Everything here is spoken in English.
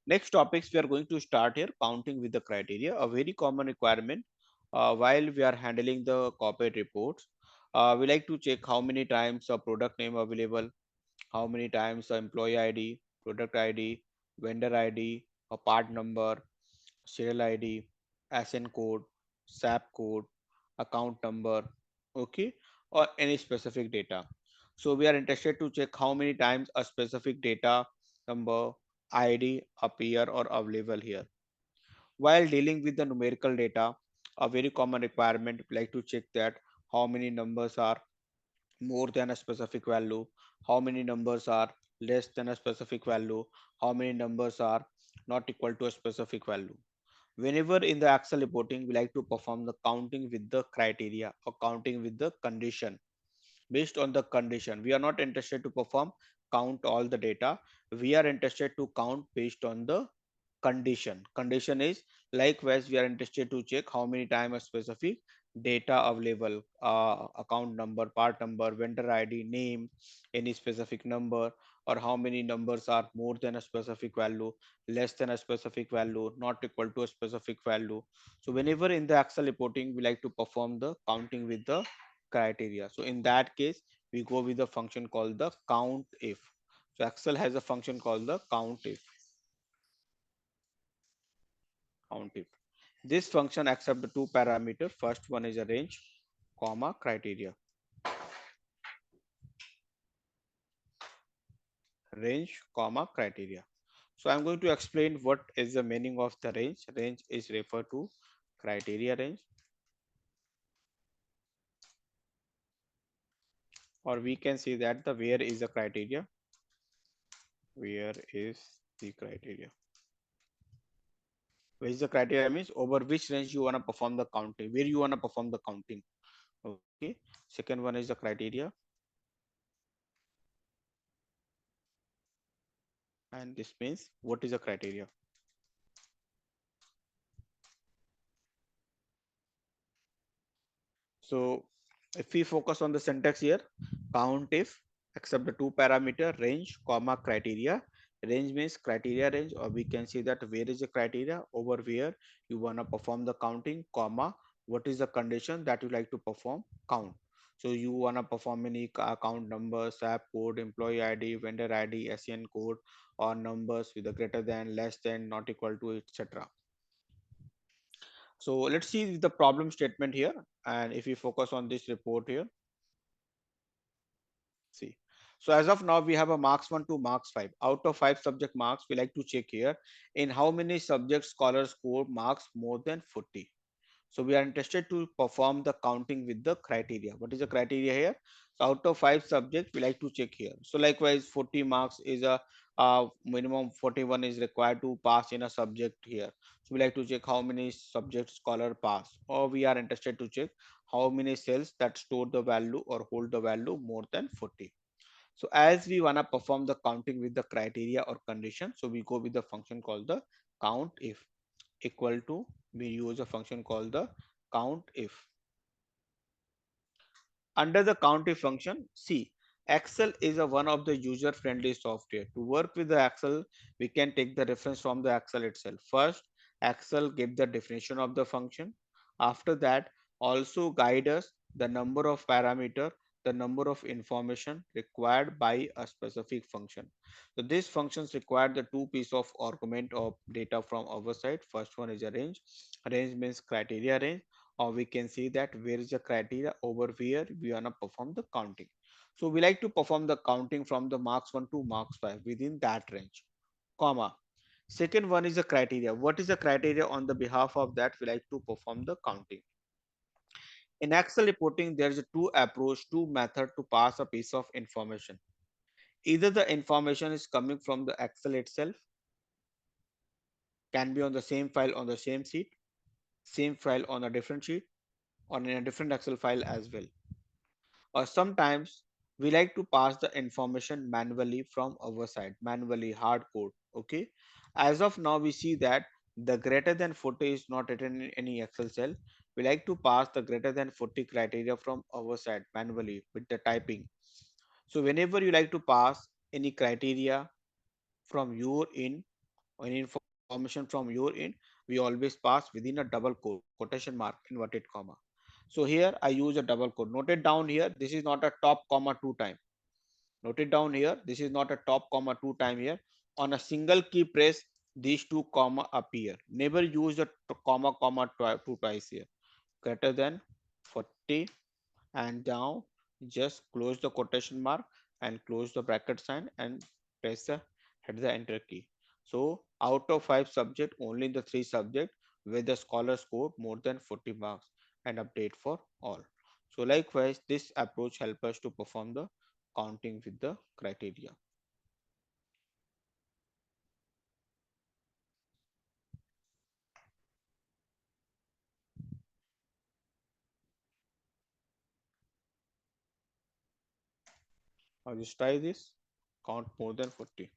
Next topics we are going to start here, counting with the criteria, a very common requirement while we are handling the corporate reports. We like to check how many times a product name available, how many times the employee ID, product ID, vendor ID, a part number, serial ID, SN code, SAP code, account number, okay, or any specific data. So we are interested to check how many times a specific data number ID appear or available here. While dealing with the numerical data, a very common requirement we like to check that how many numbers are more than a specific value, how many numbers are less than a specific value, how many numbers are not equal to a specific value. Whenever in the Excel reporting, we like to perform the counting with the criteria or counting with the condition. Based on the condition, we are not interested to perform count all the data. We are interested to count based on the condition. Condition is likewise we are interested to check how many time a specific data available, account number, part number, vendor ID, name, any specific number, or how many numbers are more than a specific value, less than a specific value, not equal to a specific value. So whenever in the Excel reporting, we like to perform the counting with the criteria. So in that case, we go with the function called the CountIF. So Excel has a function called the CountIF. CountIF. This function accepts the two parameters. First one is a range, comma, criteria. Range, comma, criteria. So I'm going to explain what is the meaning of the range. Range is referred to criteria range, or we can say that the where is the criteria. Where is the criteria? Where is the criteria means over which range you want to perform the counting, where you want to perform the counting. Okay. Second one is the criteria, and this means what is the criteria. So if we focus on the syntax here, count if accept the two parameter range, comma, criteria. Range means criteria range, or we can see that where is the criteria over where you want to perform the counting, comma, what is the condition that you like to perform count. So you want to perform any account number, SAP code, employee ID, vendor ID, SN code, or numbers with a greater than, less than, not equal to, etc. So let's see the problem statement here. And if we focus on this report here, see. So as of now, we have a marks 1 to marks 5. Out of 5 subject marks, we like to check here in how many subject scholars score marks more than 40. So we are interested to perform the counting with the criteria. What is the criteria here? So out of 5 subjects, we like to check here. So likewise, 40 marks is a minimum 41 is required to pass in a subject here. So we like to check how many subjects scholar pass, or we are interested to check how many cells that store the value or hold the value more than 40. So as we want to perform the counting with the criteria or condition, so we go with the function called the count if equal to, we use a function called the count if. Under the CountIF function, see, Excel is a one of the user-friendly software. To work with the Excel, we can take the reference from the Excel itself. First, Excel give the definition of the function. After that, also guide us the number of parameter, the number of information required by a specific function. So these functions require the two piece of argument of data from our side. First one is a range. Range means criteria range, or we can see that where is the criteria over where we want to perform the counting. So we like to perform the counting from the marks 1 to marks 5 within that range, comma. Second one is the criteria. What is the criteria on the behalf of that we like to perform the counting? In Excel reporting, there is a two approach, two method to pass a piece of information. Either the information is coming from the Excel itself, can be on the same file on the same sheet, same file on a different sheet, or in a different Excel file as well. Or sometimes we like to pass the information manually from our side, manually hard code. Okay. As of now, we see that the greater than 40 is not written in any Excel cell. We like to pass the greater than 40 criteria from our side manually with the typing. So whenever you like to pass any criteria from your in Any information from your end, we always pass within a double quote, quotation mark, inverted comma. So here I use a double quote. Note it down here. This is not a top comma two time. Note it down here. This is not a top comma two time here. On a single key press, these two comma appear. Never use the comma two twice here. Greater than 40, and now just close the quotation mark and close the bracket sign and press the hit the enter key. So out of 5 subject, only the 3 subject where the scholar scored more than 40 marks, and update for all. So likewise, this approach helps us to perform the counting with the criteria. Now just try this, count more than 40.